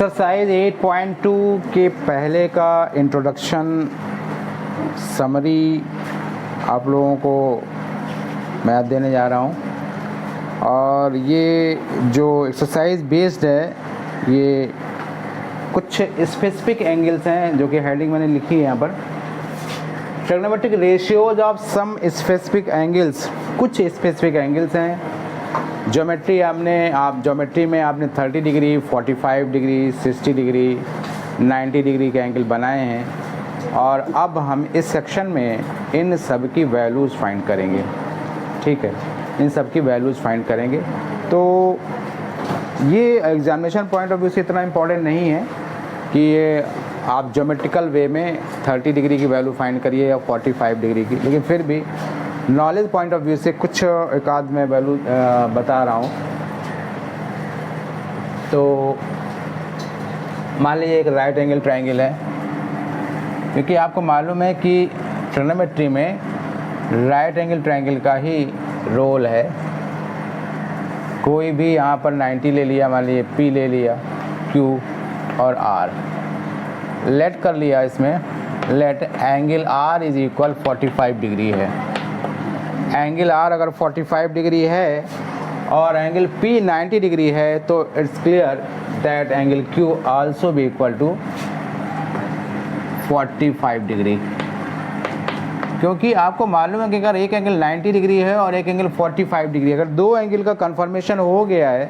Exercise 8.2 के पहले का इंट्रोडक्शन समरी आप लोगों को मैं आज देने जा रहा हूँ। और ये जो एक्सरसाइज बेस्ड है ये कुछ स्पेसिफिक एंगल्स हैं जो कि हेडिंग मैंने लिखी है यहाँ पर। Trigonometric ratios of some specific angles, कुछ स्पेसिफिक एंगल्स हैं। ज्योमेट्री में आपने 30 डिग्री, 45 डिग्री, 60 डिग्री, 90 डिग्री के एंगल बनाए हैं और अब हम इस सेक्शन में इन सब की वैल्यूज़ फाइंड करेंगे। ठीक है, इन सब की वैल्यूज़ फाइंड करेंगे। तो ये एग्जामिनेशन पॉइंट ऑफ व्यू से इतना इम्पोर्टेंट नहीं है कि ये आप ज्योमेट्रिकल वे में 30 डिग्री की वैल्यू फाइंड करिए या 45 डिग्री की, लेकिन फिर भी नॉलेज पॉइंट ऑफ व्यू से कुछ एक आध मैं वैल्यू बता रहा हूँ। तो मान लीजिए एक राइट एंगल ट्रायंगल है, क्योंकि आपको मालूम है कि ट्रिग्नोमेट्री में राइट एंगल ट्रायंगल का ही रोल है। कोई भी यहाँ पर 90 ले लिया, मान लीजिए P ले लिया, Q और R लेट कर लिया। इसमें let angle R is equal 45 degree है। एंगल R अगर 45 डिग्री है और एंगल P 90 डिग्री है तो it's clear that angle Q also be equal to 45 degree. क्योंकि आपको मालूम है कि अगर एक एंगल 90 डिग्री है और एक एंगल 45 डिग्री, अगर दो एंगल का कंफर्मेशन हो गया है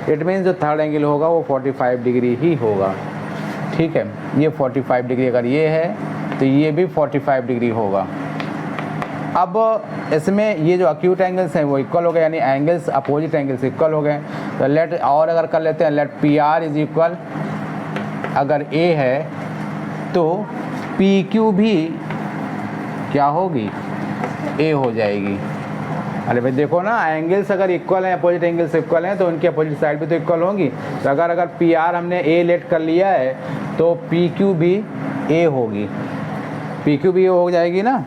इट मीन्स जो थर्ड एंगल होगा वो 45 डिग्री ही होगा। ठीक है, ये 45 डिग्री अगर ये है तो ये भी 45 डिग्री होगा। अब इसमें ये जो अक्यूट एंगल्स हैं वो इक्वल हो गए, यानी एंगल्स अपोजिट एंगल्स इक्वल हो गए। तो लेट और अगर कर लेते हैं, let P R is equal, अगर ए है तो पी क्यू भी क्या होगी, ए हो जाएगी। अरे भाई देखो ना, एंगल्स अगर इक्वल हैं, अपोजिट एंगल्स इक्वल हैं तो उनकी अपोजिट साइड भी तो इक्वल होंगी। तो अगर पी आर हमने ए लेट कर लिया है तो पी क्यू भी ए होगी, पी क्यू भी ए हो जाएगी ना।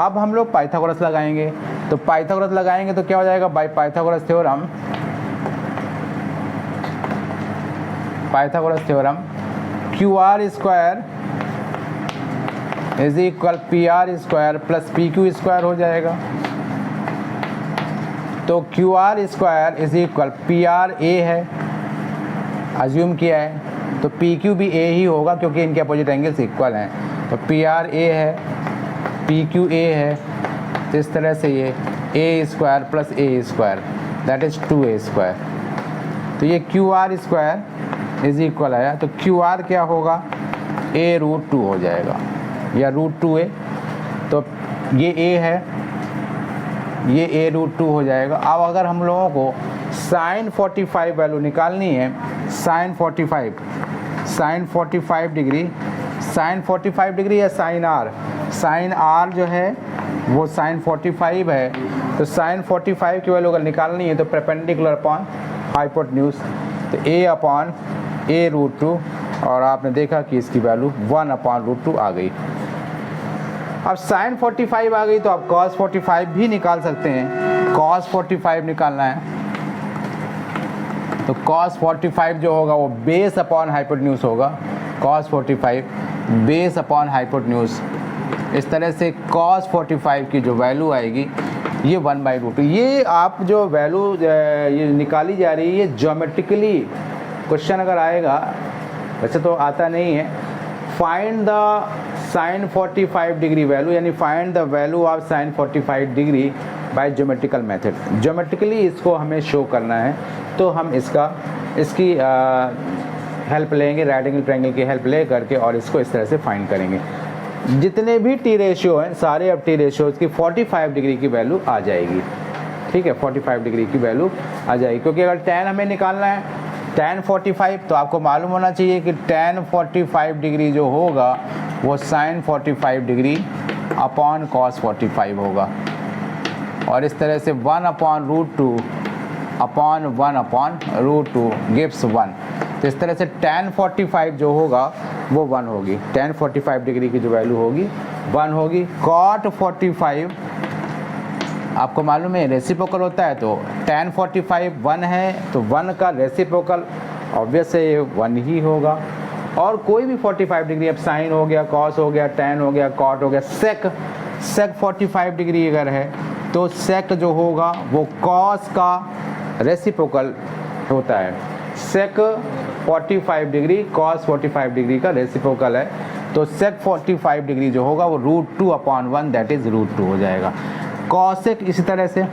अब हम लोग पाइथागोरस लगाएंगे, तो पाइथागोरस लगाएंगे तो क्या हो जाएगा, by Pythagoras theorem Q R square is equal P R square plus P Q square हो जाएगा। तो Q R square is equal P R A है, अज्यूम किया है, तो पी क्यू भी ए ही होगा क्योंकि इनके अपोजिट एंगल्स इक्वल हैं। तो पी आर ए है, पी क्यू ए है, तो इस तरह से ये A square plus A square that is 2a square. तो ये Q R square is equal आया, तो क्यू आर क्या होगा, a रूट 2 हो जाएगा या रूट 2a। तो ये a है, ये a रूट 2 हो जाएगा। अब अगर हम लोगों को साइन 45 वैल्यू निकालनी है, साइन 45 डिग्री, साइन 45 डिग्री या साइन आर, साइन आर जो है वो साइन 45 है। तो साइन 45 की वैल्यू अगर निकालनी है तो परपेंडिकुलर अपॉन हाइपोटेन्यूज, तो a अपॉन a रूट 2, और आपने देखा कि इसकी वैल्यू 1 अपॉन रूट 2 आ गई। अब साइन 45 आ गई तो आप कॉस 45 भी निकाल सकते हैं। कॉस 45 निकालना है तो कॉस 45 जो होगा वो बेस अपॉन हाइपोटेन्यूज होगा, कॉस 45 बेस अपॉन हाइपोटेन्यूज। इस तरह से कॉस 45 की जो वैल्यू आएगी ये 1/√2। ये आप जो वैल्यू ये निकाली जा रही है ये ज्योमेट्रिकली क्वेश्चन अगर आएगा, वैसे तो आता नहीं है, find the sine 45 degree value, यानी find the value of sine 45 degree by geometrical method. Geometrically इसको हमें शो करना है तो हम इसकी हेल्प लेंगे, राइट एंगल ट्रायंगल की हेल्प ले करके, और इसको इस तरह से फाइंड करेंगे। जितने भी टी रेशियो हैं सारे अब टी रेशियोज़ की 45 डिग्री की वैल्यू आ जाएगी। ठीक है, 45 डिग्री की वैल्यू आ जाएगी, क्योंकि अगर tan हमें निकालना है tan 45, तो आपको मालूम होना चाहिए कि tan 45 डिग्री जो होगा वो sin 45 डिग्री अपॉन cos 45 होगा, और इस तरह से 1/√2 अपॉन 1/√2 गिव्स 1। तो इस तरह से tan 45 जो होगा वो 1 होगी, tan 45 डिग्री की जो वैल्यू होगी 1 होगी। cot 45 आपको मालूम है रेसिप्रोकल होता है, तो tan 45 1 है तो 1 का रेसिप्रोकल ऑब्वियस है ये 1 ही होगा। और कोई भी 45 डिग्री, अब साइन हो गया, कॉस हो गया, टैन हो गया, कॉट हो गया, सेक 45 डिग्री अगर है तो सेक जो होगा वो कॉस का रेसिप्रोकल होता है। सेक 45 डिग्री कॉस 45 डिग्री का रेसिप्रोकल है, तो सेक 45 डिग्री जो होगा वो √2/1 दैट इज √2 हो जाएगा। कॉसेक इसी तरह से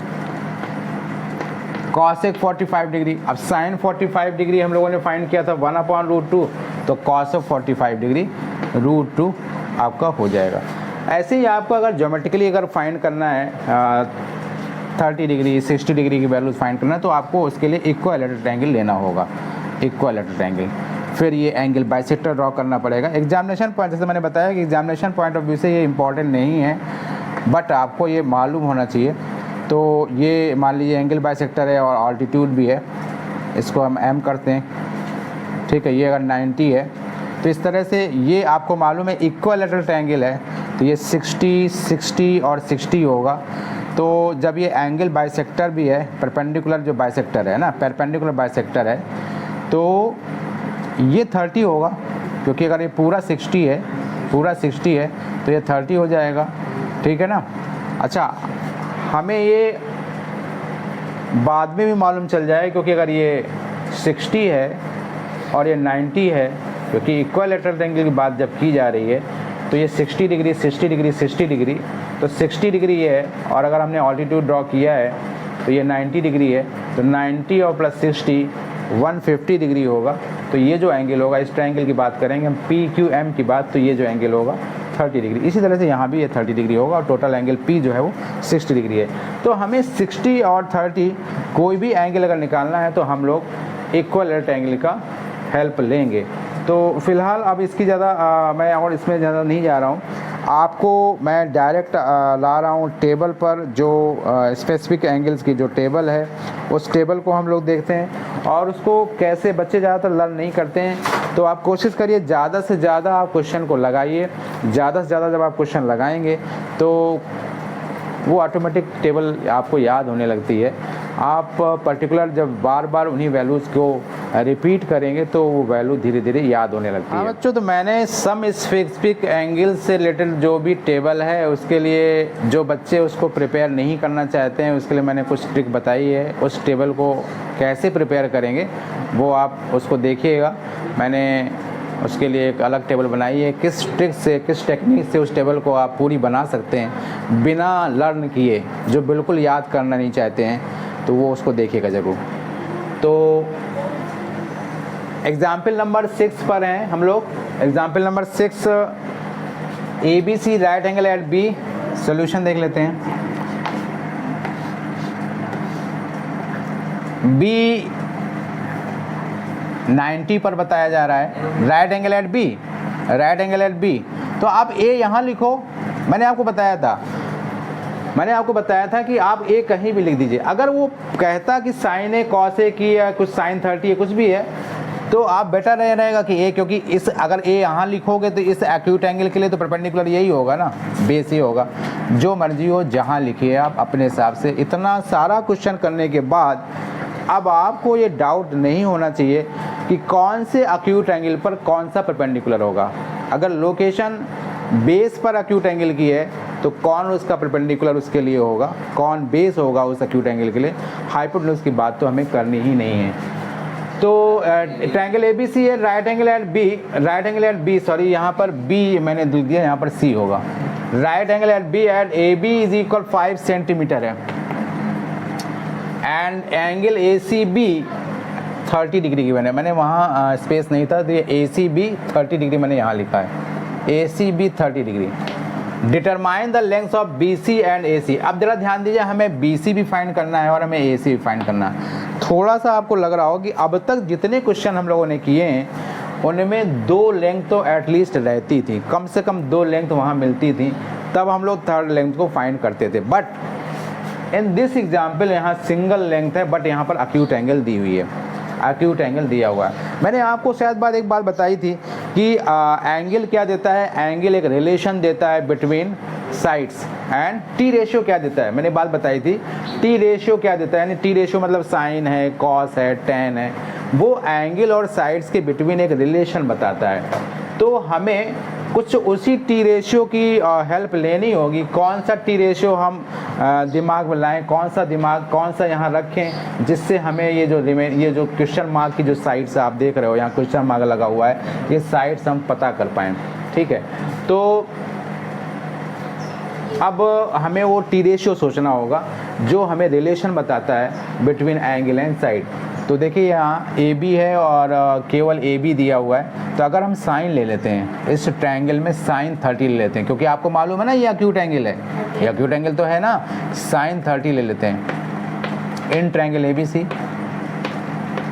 कॉसेक 45 डिग्री, अब साइन 45 डिग्री हम लोगों ने फाइंड किया था 1/√2, तो कॉस ऑफ 45 डिग्री √2 आपका हो जाएगा। ऐसे ही आपको अगर ज्योमेट्रिकली अगर फाइंड करना है 30 डिग्री 60 डिग्री की वैल्यूज फाइंड करना है तो आपको उसके लिए इक्विलैटरल ट्रायंगल लेना होगा, इक्विलैटरल ट्रायंगल। फिर ये एंगल बाइसेक्टर ड्रॉ करना पड़ेगा। एग्जामिनेशन पॉइंट, जैसे मैंने बताया कि एग्जामिनेशन पॉइंट ऑफ व्यू से ये इंपॉर्टेंट नहीं है, बट आपको ये मालूम होना चाहिए। तो ये मान लीजिए एंगल बाइसेक्टर है और ऑल्टीट्यूड भी है, इसको हम m करते हैं, ठीक है। ये अगर 90 है तो इस तरह से ये आपको मालूम है इक्विलैटरल ट्रायंगल है, तो ये 60 60 और 60 होगा। तो जब ये एंगल बाइसेक्टर भी है, परपेंडिकुलर जो बाइसेक्टर है ना, परपेंडिकुलर बाइसेक्टर है, तो ये 30 होगा, क्योंकि अगर ये पूरा 60 है, पूरा 60 है तो ये 30 हो जाएगा, ठीक है ना। अच्छा, हमें ये बाद में भी मालूम चल जाए, क्योंकि अगर ये 60 है और ये 90 है, क्योंकि इक्विलैटरल ट्रायंगल की बात जब की जा रही है तो ये 60 डिग्री 60 डिग्री 60 डिग्री, तो 60 डिग्री ये है, और अगर हमने ऑल्टीट्यूड ड्रॉ किया है तो ये 90 डिग्री है, तो 90 और प्लस 60 150 डिग्री होगा। तो ये जो एंगल होगा, इस ट्रायंगल की बात करेंगे हम PQM की बात, तो ये जो एंगल होगा 30 डिग्री। इसी तरह से यहाँ भी ये 30 डिग्री होगा और टोटल एंगल P जो है वो 60 डिग्री है। तो हमें 60 और 30 कोई भी एंगल अगर निकालना है तो हम लोग इक्विलैटरल ट्रायंगल का हेल्प लेंगे। तो फिलहाल अब इसकी ज़्यादा मैं और इसमें ज़्यादा नहीं जा रहा हूँ, आपको मैं डायरेक्ट ला रहा हूँ टेबल पर, जो स्पेसिफिक एंगल्स की जो टेबल है उस टेबल को हम लोग देखते हैं। और उसको कैसे बच्चे ज़्यादातर लर्न नहीं करते हैं, तो आप कोशिश करिए ज़्यादा से ज़्यादा आप क्वेश्चन को लगाइए। ज़्यादा से ज़्यादा जब आप क्वेश्चन लगाएंगे तो वो ऑटोमेटिक टेबल आपको याद होने लगती है। आप पर्टिकुलर जब बार बार उन्हीं वैल्यूज़ को रिपीट करेंगे तो वो वैल्यू धीरे धीरे याद होने लगती है। बच्चों, तो मैंने सम स्पेसिफिक एंगल से रिलेटेड जो भी टेबल है उसके लिए जो बच्चे उसको प्रिपेयर नहीं करना चाहते हैं उसके लिए मैंने कुछ ट्रिक बताई है। उस टेबल को कैसे प्रिपेयर करेंगे वो आप उसको देखिएगा। मैंने उसके लिए एक अलग टेबल बनाई है, किस ट्रिक से किस टेक्निक से उस टेबल को आप पूरी बना सकते हैं बिना लर्न किए, जो बिल्कुल याद करना नहीं चाहते हैं तो वो उसको देखिएगा ज़रूर। तो एग्जाम्पल नंबर 6 पर हैं हम लोग। Example number 6, ABC right angle at B, solution देख लेते हैं। B 90 पर बताया जा रहा है, right angle at B, right angle at B। तो आप A यहाँ लिखो, मैंने आपको बताया था कि आप A कहीं भी लिख दीजिए। अगर वो कहता कि साइन ए कॉस ए की या कुछ साइन 30 है, कुछ भी है, तो आप बेटर रहेगा कि A, क्योंकि इस अगर A यहाँ लिखोगे तो इस एक्यूट एंगल के लिए तो परपेंडिकुलर यही होगा ना, बेस ही होगा। जो मर्जी हो जहाँ लिखिए आप अपने हिसाब से। इतना सारा क्वेश्चन करने के बाद अब आपको ये डाउट नहीं होना चाहिए कि कौन से एक्यूट एंगल पर कौन सा परपेंडिकुलर होगा। अगर लोकेशन बेस पर एक्यूट एंगल की है तो कौन उसका परपेंडिकुलर उसके लिए होगा, कौन बेस होगा उस एक्यूट एंगल के लिए। हाइपोटेन्यूज की बात तो हमें करनी ही नहीं है। तो ट्रायंगल ABC है, right angle at B, sorry यहाँ पर B मैंने लिख दिया, यहाँ पर C होगा। Right angle at B at AB is equal 5 centimetre है एंड एंगल ACB 30 डिग्री की मैंने वहाँ स्पेस नहीं था तो ये ACB 30 डिग्री मैंने यहाँ लिखा है, ACB 30 degree. Determine the length of BC and AC। अब जरा ध्यान दीजिए, हमें BC भी फाइंड करना है और हमें AC भी फाइंड करना है। थोड़ा सा आपको लग रहा हो कि अब तक जितने क्वेश्चन हम लोगों ने किए हैं उनमें 2 लेंथ तो एटलीस्ट रहती थी, कम से कम 2 लेंथ वहाँ मिलती थी, तब हम लोग थर्ड लेंथ को फाइंड करते थे। बट इन दिस एग्जाम्पल यहाँ सिंगल लेंथ है, बट यहाँ पर एक्यूट एंगल दी हुई है, एक्यूट एंगल दिया हुआ है। मैंने आपको शायद एक बात बताई थी कि एंगल क्या देता है, एंगल एक रिलेशन देता है between sides and T ratio क्या देता है, मैंने बात बताई थी। टी रेशियो क्या देता है, यानी टी रेशियो मतलब साइन है, कॉस है, टेन है, वो एंगल और साइड्स के बिटवीन एक रिलेशन बताता है। तो हमें कुछ उसी टी रेशियो की हेल्प लेनी होगी। कौन सा टी रेशियो हम दिमाग में लाएं, कौन सा यहाँ रखें जिससे हमें ये जो क्वेश्चन मार्क की जो साइड्स आप देख रहे हो, यहाँ क्वेश्चन मार्क लगा हुआ है, ये साइड्स हम पता कर पाएँ। ठीक है, तो अब हमें वो टी रेशियो सोचना होगा जो हमें रिलेशन बताता है बिटवीन एंगल एंड साइड। तो देखिए यहाँ ए बी है और केवल ए बी दिया हुआ है। तो अगर हम साइन ले लेते हैं, इस ट्रायंगल में साइन 30 ले लेते हैं, क्योंकि आपको मालूम है ना ये एक्यूट एंगल है, ये एक्यूट एंगल तो है ना। साइन 30 ले लेते हैं in triangle A B C,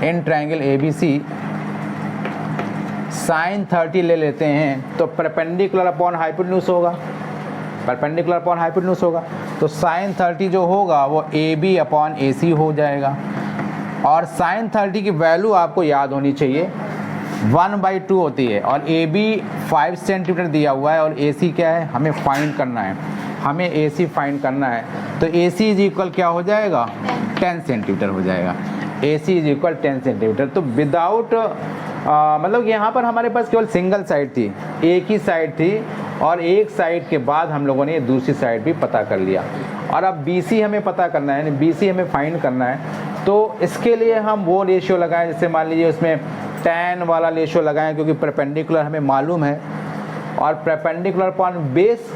in triangle A B C sine 30 ले लेते हैं। तो परपेंडिकुलर अपॉन हाइपोटेन्यूज होगा, परपेंडिकुलर अपॉन हाइपोटेन्यूज होगा। तो साइन 30 जो होगा वो ए बी अपॉन ए सी हो जाएगा। और साइन 30 की वैल्यू आपको याद होनी चाहिए 1/2 होती है। और ए बी 5 सेंटीमीटर दिया हुआ है और ए सी क्या है, हमें फाइंड करना है, हमें ए सी फाइंड करना है। तो ए सी इज इक्वल क्या हो जाएगा, 10 सेंटीमीटर हो जाएगा। ए सी इज इक्वल 10 सेंटीमीटर। तो विदाउट मतलब यहाँ पर हमारे पास केवल सिंगल साइड थी, एक ही साइड थी, और एक साइड के बाद हम लोगों ने दूसरी साइड भी पता कर लिया। और अब बी सी हमें पता करना है, बी सी हमें फाइंड करना है। तो इसके लिए हम वो रेशियो लगाएं, जैसे मान लीजिए उसमें tan वाला रेशियो लगाएं, क्योंकि परपेंडिकुलर हमें मालूम है और परपेंडिकुलर अपॉन बेस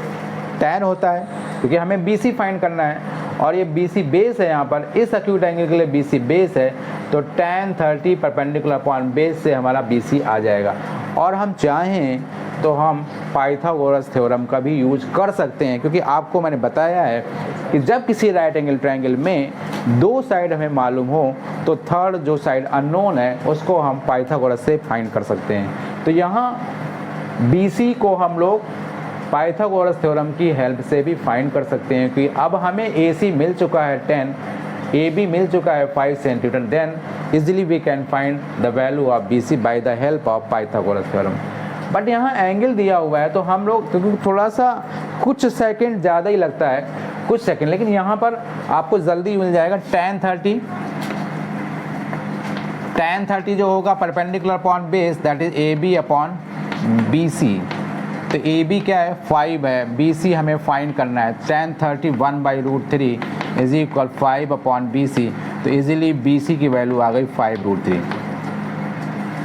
tan होता है, क्योंकि हमें बी सी फाइंड करना है और ये बी सी बेस है। यहाँ पर इस एक्यूट एंगल के लिए बी सी बेस है, तो tan 30 परपेंडिकुलर अपॉन बेस से हमारा बी सी आ जाएगा। और हम चाहें तो हम पाइथागोरस थ्योरम का भी यूज कर सकते हैं, क्योंकि आपको मैंने बताया है कि जब किसी राइट एंगल ट्रायंगल में दो साइड हमें मालूम हो तो थर्ड जो साइड अननोन है उसको हम पाइथागोरस से फाइंड कर सकते हैं। तो यहाँ बी सी को हम लोग पाइथागोरस थ्योरम की हेल्प से भी फाइंड कर सकते हैं, कि अब हमें ए सी मिल चुका है 10, ए बी मिल चुका है 5 centimetre, then easily we can find the value of B C by the help of Pythagoras theorem. But यहाँ एंगल दिया हुआ है तो हम लोग, क्योंकि थोड़ा सा कुछ सेकंड ज़्यादा ही लगता है, कुछ सेकंड, लेकिन यहाँ पर आपको जल्दी मिल जाएगा। tan 30 जो होगा perpendicular upon base, that is A B upon B C. तो ए बी क्या है, 5 है, बी सी हमें फाइंड करना है। tan 30 1/√3 is equal 5 upon B C. तो इजीली बी सी की वैल्यू आ गई 5√3।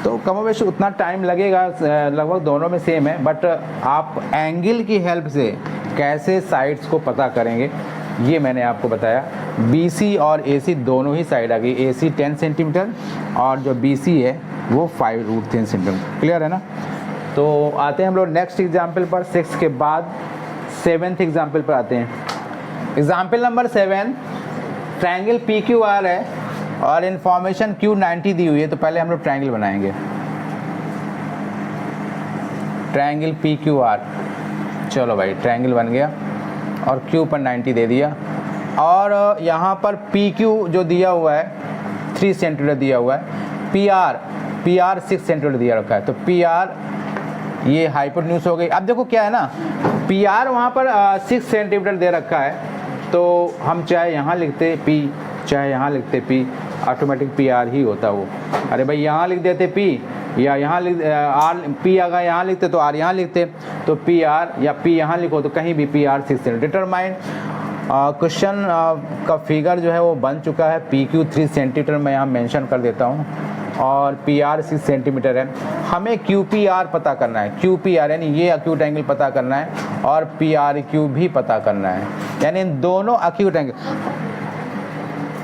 तो कमोबेश उतना टाइम लगेगा, लगभग दोनों में सेम है, बट आप एंगल की हेल्प से कैसे साइड्स को पता करेंगे ये मैंने आपको बताया। BC और AC दोनों ही साइड आ गई, AC 10 सेंटीमीटर और जो BC है वो 5√3 सेंटीमीटर। क्लियर है ना। तो आते हैं हम लोग नेक्स्ट एग्जाम्पल पर, 6 के बाद 7th एग्जाम्पल पर आते हैं। एग्जाम्पल नंबर 7, ट्रायंगल PQR है और इन्फॉर्मेशन Q90 दी हुई है। तो पहले हम लोग ट्रायंगल बनाएंगे, ट्रायंगल PQR। चलो भाई ट्रायंगल बन गया और Q पर 90 दे दिया, और यहाँ पर PQ जो दिया हुआ है 3 सेंटीमीटर दिया हुआ है, PR 6 सेंटीमीटर दिया रखा है। तो PR ये हाइपोटेन्यूज हो गई। अब देखो क्या है ना, PR वहाँ पर 6 सेंटीमीटर दे रखा है, तो हम चाहे यहाँ लिखते P चाहे यहाँ लिखते P, ऑटोमेटिक PR ही होता वो। अरे भाई यहाँ लिख देते P या यहाँ लिख R, P अगर यहाँ लिखते तो R यहाँ लिखते, तो PR या P यहाँ लिखो तो कहीं भी PR 6 सेंटीमीटर। डिटरमाइन क्वेश्चन का फिगर जो है वो बन चुका है। PQ 3 सेंटीमीटर मैं यहाँ मेंशन कर देता हूँ और PR 6 सेंटीमीटर है। हमें QPR पता करना है, QPR यानी ये एक्यूट एंगल पता करना है और PRQ भी पता करना है, यानी इन दोनों एक्यूट एंगल।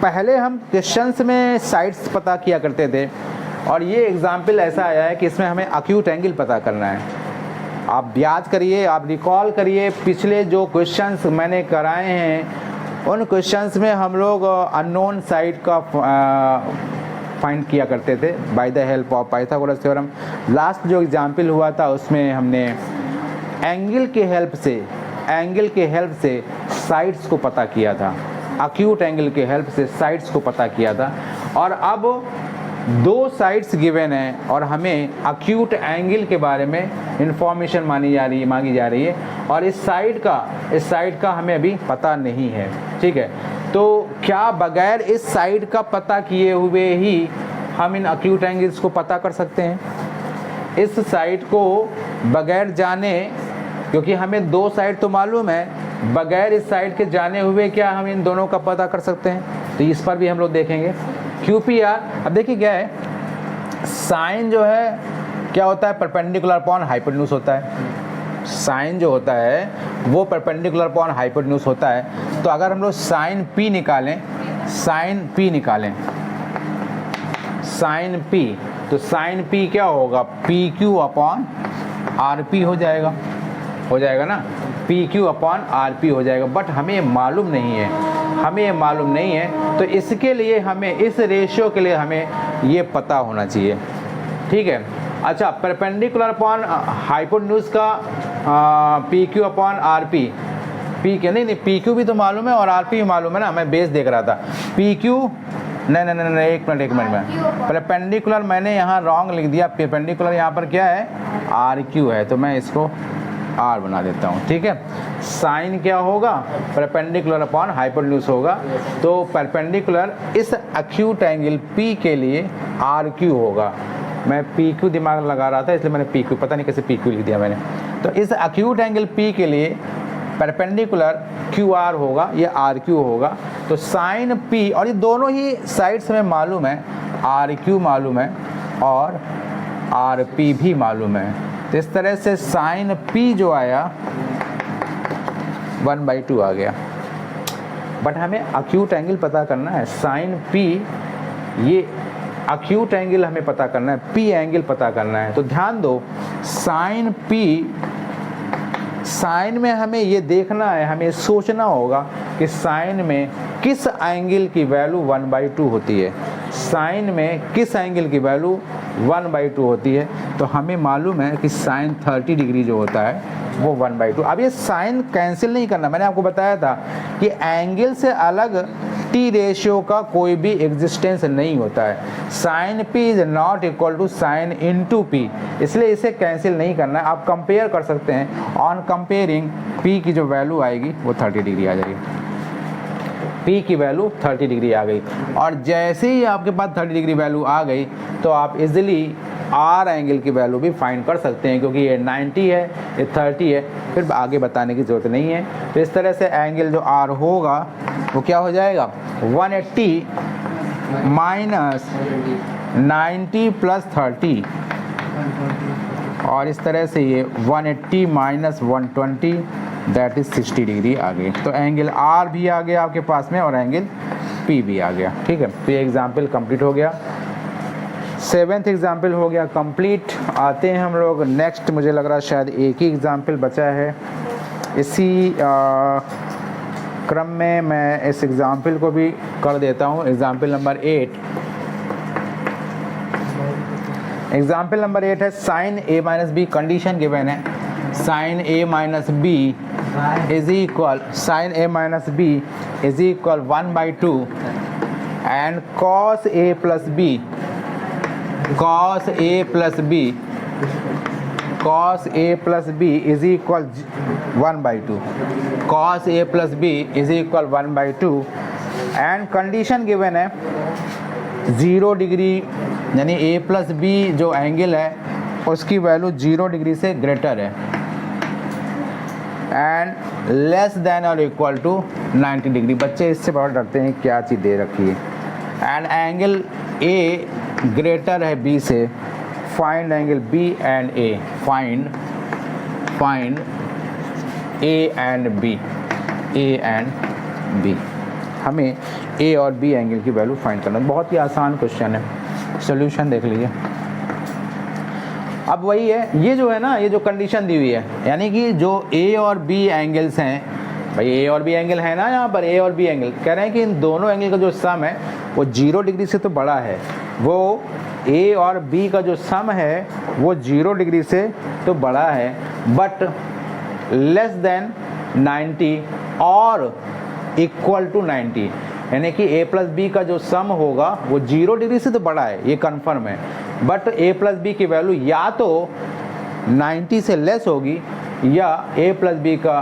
पहले हम क्वेश्चंस में साइड्स पता किया करते थे और ये एग्जाम्पल ऐसा आया है कि इसमें हमें एक्यूट एंगल पता करना है। आप याद करिए, आप रिकॉल करिए, पिछले जो क्वेश्चंस मैंने कराए हैं उन क्वेश्चंस में हम लोग अननोन साइड का फाइंड किया करते थे bye the help of Pythagoras theorem. Last जो एग्जाम्पल हुआ था उसमें हमने एंगल के हेल्प से साइड्स को पता किया था, एक्यूट एंगल के हेल्प से साइड्स को पता किया था। और अब दो साइड्स गिवन है और हमें एक्यूट एंगल के बारे में इंफॉर्मेशन मांगी जा रही है और इस साइड का हमें अभी पता नहीं है। ठीक है, तो क्या बगैर इस साइड का पता किए हुए ही हम इन एक्यूट एंगल्स को पता कर सकते हैं। इस साइड को बगैर जाने, क्योंकि हमें दो साइड तो मालूम है, बगैर इस साइड के जाने हुए क्या हम इन दोनों का पता कर सकते हैं, तो इस पर भी हम लोग देखेंगे। QPR, अब देखिए क्या है, साइन जो है क्या होता है, परपेंडिकुलर अपॉन हाइपोटेन्यूज होता है। साइन जो होता है वो परपेंडिकुलर अपॉन हाइपोटेन्यूज होता है। तो अगर हम लोग साइन P निकालें, साइन P निकालें, साइन P, तो साइन P क्या होगा, PQ अपॉन RP हो जाएगा ना, PQ अपॉन RP हो जाएगा। बट हमें मालूम नहीं है, तो इसके लिए हमें, इस रेशियो के लिए हमें ये पता होना चाहिए, ठीक है। अच्छा, परपेंडिकुलर अपॉन हाइपोटेन्यूज का PQ अपॉन RP, नहीं PQ भी तो मालूम है और RP भी मालूम है ना, मैं बेस देख रहा था। PQ नहीं, एक मिनट में, परपेंडिकुलर मैंने यहाँ रॉन्ग लिख दिया, परपेंडिकुलर यहाँ पर क्या है, RQ है, तो मैं इसको R बना देता हूँ, ठीक है। साइन क्या होगा, परपेंडिकुलर अपॉन हाइपोटेन्यूज होगा, तो परपेंडिकुलर इस एक्यूट एंगल P के लिए RQ होगा। मैं PQ दिमाग लगा रहा था, इसलिए मैंने PQ, पता नहीं कैसे PQ लिख दिया मैंने। तो इस एक्यूट एंगल P के लिए परपेंडिकुलर QR होगा, ये RQ होगा। तो साइन P, और ये दोनों ही साइड्स में मालूम है, RQ मालूम है और RP भी मालूम है। तो इस तरह से साइन P जो आया 1/2 आ गया। बट हमें एक्यूट एंगल पता करना है, साइन P, ये एक्यूट एंगल हमें पता करना है, P एंगल पता करना है। तो ध्यान दो, साइन P, साइन में हमें ये देखना है, हमें सोचना होगा कि साइन में किस एंगल की वैल्यू 1/2 होती है, साइन में किस एंगल की वैल्यू 1/2 होती है। तो हमें मालूम है कि साइन 30 डिग्री जो होता है वो 1/2। अब ये साइन कैंसिल नहीं करना, मैंने आपको बताया था कि एंगल से अलग T रेशियो का कोई भी एग्जिस्टेंस नहीं होता है। Sine P is not equal to sine into P, इसलिए इसे कैंसिल नहीं करना है। आप कंपेयर कर सकते हैं, ऑन कंपेयरिंग P की जो वैल्यू आएगी वो 30 डिग्री आ जाएगी, P की वैल्यू 30 डिग्री आ गई। और जैसे ही आपके पास 30 डिग्री वैल्यू आ गई तो आप इजीली R एंगल की वैल्यू भी फाइंड कर सकते हैं, क्योंकि ये 90 है, ये 30 है, फिर आगे बताने की ज़रूरत नहीं है। तो इस तरह से एंगल जो R होगा वो क्या हो जाएगा, 180 माइनस 90 प्लस 30, और इस तरह से ये 180 माइनस 120 दैट इज 60 डिग्री आ गई। तो एंगल R भी आ गया आपके पास में और एंगल P भी आ गया, ठीक है। तो ये एग्जाम्पल कंप्लीट हो गया, 7th एग्जाम्पल हो गया कंप्लीट। आते हैं हम लोग नेक्स्ट, मुझे लग रहा है शायद एक ही एग्जाम्पल बचा है। इसी क्रम में मैं इस एग्जाम्पल को भी कर देता हूँ, एग्जाम्पल नंबर 8। एग्जाम्पल नंबर 8 है sine A minus B, condition given है, sine A minus B is equal, sine A minus B is equal 1/2 and cos A plus B, cos A plus B, cos A plus B is equal 1/2, cos A plus B is equal 1/2 and condition given है 0 degree, यानी A plus B जो angle है उसकी value 0 degree से greater है and less then और equal to 90 degree. बच्चे इससे बहुत डरते हैं, क्या चीज़ दे रखी है, एंड एंगल A ग्रेटर है B से, find angle B and A, find A and B, A and B। हमें A और B एंगल की वैल्यू फाइंड करना है, बहुत ही आसान क्वेश्चन है, सॉल्यूशन देख लीजिए। अब वही है, ये जो है ना, ये जो कंडीशन दी हुई है, यानी कि जो A और B एंगल्स हैं, भाई A और B एंगल है ना, यहाँ पर A और B एंगल कह रहे हैं कि इन दोनों एंगल का जो सम है वो 0 डिग्री से तो बड़ा है, वो A और B का जो सम है वो 0 डिग्री से तो बड़ा है, बट लेस देन 90 और इक्वल टू 90, यानी कि A प्लस बी का जो सम होगा वो 0 डिग्री से तो बड़ा है, ये कंफर्म है, बट A प्लस बी की वैल्यू या तो 90 से लेस होगी या A प्लस बी का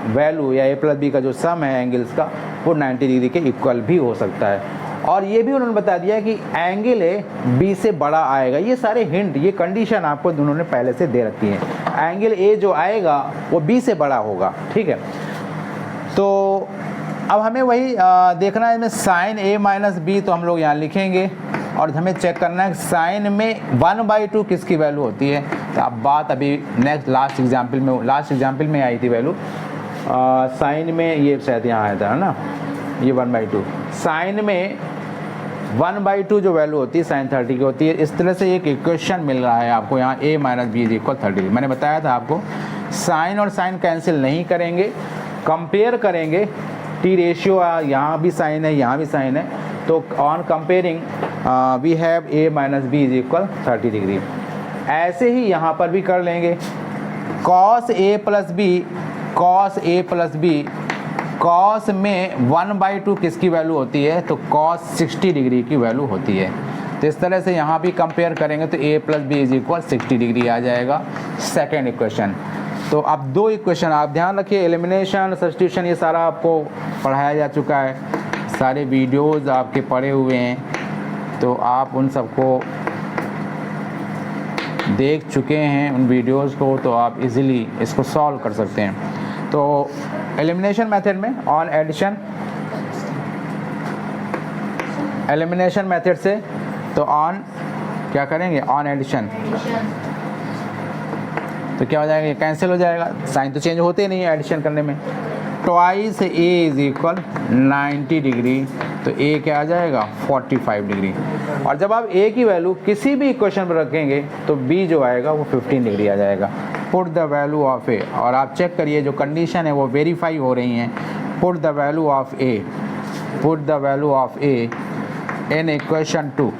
वैल्यू या A प्लस बी का जो सम है एंगल्स का वो 90 डिग्री के इक्वल भी हो सकता है। और ये भी उन्होंने बता दिया कि एंगल ए बी से बड़ा आएगा। ये सारे हिंट, ये कंडीशन आपको उन्होंने पहले से दे रखी है। एंगल ए जो आएगा वो बी से बड़ा होगा, ठीक है। तो अब हमें वही देखना है, इसमें साइन ए माइनस बी तो हम लोग यहाँ लिखेंगे और हमें चेक करना है साइन में 1/2 किसकी वैल्यू होती है। तो अब बात अभी नेक्स्ट लास्ट एग्जाम्पल में आई थी वैल्यू, साइन में ये शायद यहाँ आया था ना, ये 1/2 साइन में 1/2 जो वैल्यू होती है साइन 30 की होती है। इस तरह से एक इक्वेशन मिल रहा है आपको यहाँ a minus B is equal 30। मैंने बताया था आपको साइन और साइन कैंसिल नहीं करेंगे, कंपेयर करेंगे। टी रेशियो यहाँ भी साइन है, यहाँ भी साइन है, तो on comparing we have a minus B is equal 30 degree. ऐसे ही यहाँ पर भी कर लेंगे। cos a plus B, cos में 1/2 किसकी वैल्यू होती है, तो cos 60 डिग्री की वैल्यू होती है। तो इस तरह से यहाँ भी कंपेयर करेंगे तो a plus B is equal 60 degree आ जाएगा, सेकेंड इक्वेशन। तो अब दो इक्वेशन आप ध्यान रखिए, एलिमिनेशन, सब्स्टिट्यूशन, ये सारा आपको पढ़ाया जा चुका है, सारे वीडियोज़ आपके पढ़े हुए हैं, तो आप उन सबको देख चुके हैं उन वीडियोज़ को, तो आप इजीली इसको सॉल्व कर सकते हैं। तो एलिमिनेशन मेथड में ऑन एडिशन, एलिमिनेशन मेथड से तो ऑन क्या करेंगे, ऑन एडिशन, तो क्या हो जाएगा, ये कैंसिल हो जाएगा, साइन तो चेंज होते ही नहीं है एडिशन करने में। Twice A is equal 90 degree, तो ए क्या आ जाएगा 45 डिग्री। और जब आप ए की वैल्यू किसी भी इक्वेशन पर रखेंगे तो बी जो आएगा वो 15 डिग्री आ जाएगा। पुट द वैल्यू ऑफ ए, और आप चेक करिए जो कंडीशन है वो वेरीफाई हो रही हैं। Put the value of A, put the value of A in equation 2।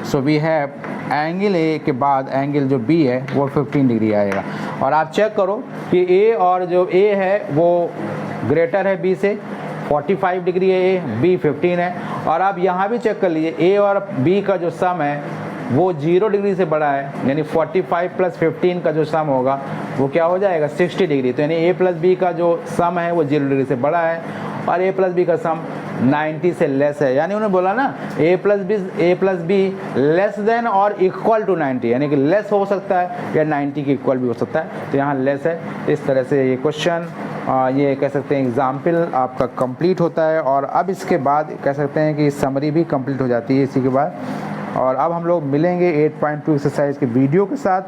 So we have angle A के बाद एंगल जो बी है वो 15 डिग्री आएगा। और आप चेक करो कि ए और जो ए है वो ग्रेटर है बी से, 45 डिग्री है ए, बी 15 है। और आप यहाँ भी चेक कर लीजिए ए और बी का जो सम है वो 0 डिग्री से बड़ा है, यानी 45 प्लस 15 का जो सम होगा वो क्या हो जाएगा 60 डिग्री। तो यानी ए प्लस बी का जो सम है वो 0 डिग्री से बड़ा है और ए प्लस बी का सम 90 से लेस है। यानी उन्होंने बोला ना ए प्लस बी लेस देन और इक्वल टू 90, यानी कि लेस हो सकता है या 90 के इक्वल भी हो सकता है, तो यहाँ लेस है। इस तरह से ये क्वेश्चन, ये कह सकते हैं एग्जाम्पल आपका कंप्लीट होता है। और अब इसके बाद कह सकते हैं कि समरी भी कंप्लीट हो जाती है इसी के बाद। और अब हम लोग मिलेंगे 8.2 एक्सरसाइज के वीडियो के साथ।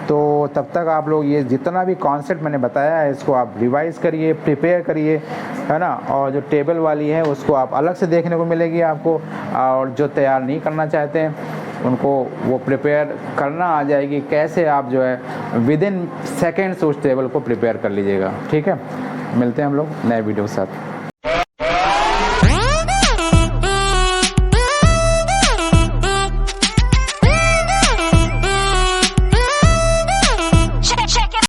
तो तब तक आप लोग ये जितना भी कॉन्सेप्ट मैंने बताया है इसको आप रिवाइज़ करिए, प्रिपेयर करिए, है ना। और जो टेबल वाली है उसको आप अलग से देखने को मिलेगी आपको, और जो तैयार नहीं करना चाहते हैं उनको वो प्रिपेयर करना आ जाएगी, कैसे आप जो है विद इन सेकेंड्स उस टेबल को प्रिपेयर कर लीजिएगा। ठीक है, मिलते हैं हम लोग नए वीडियो के साथ।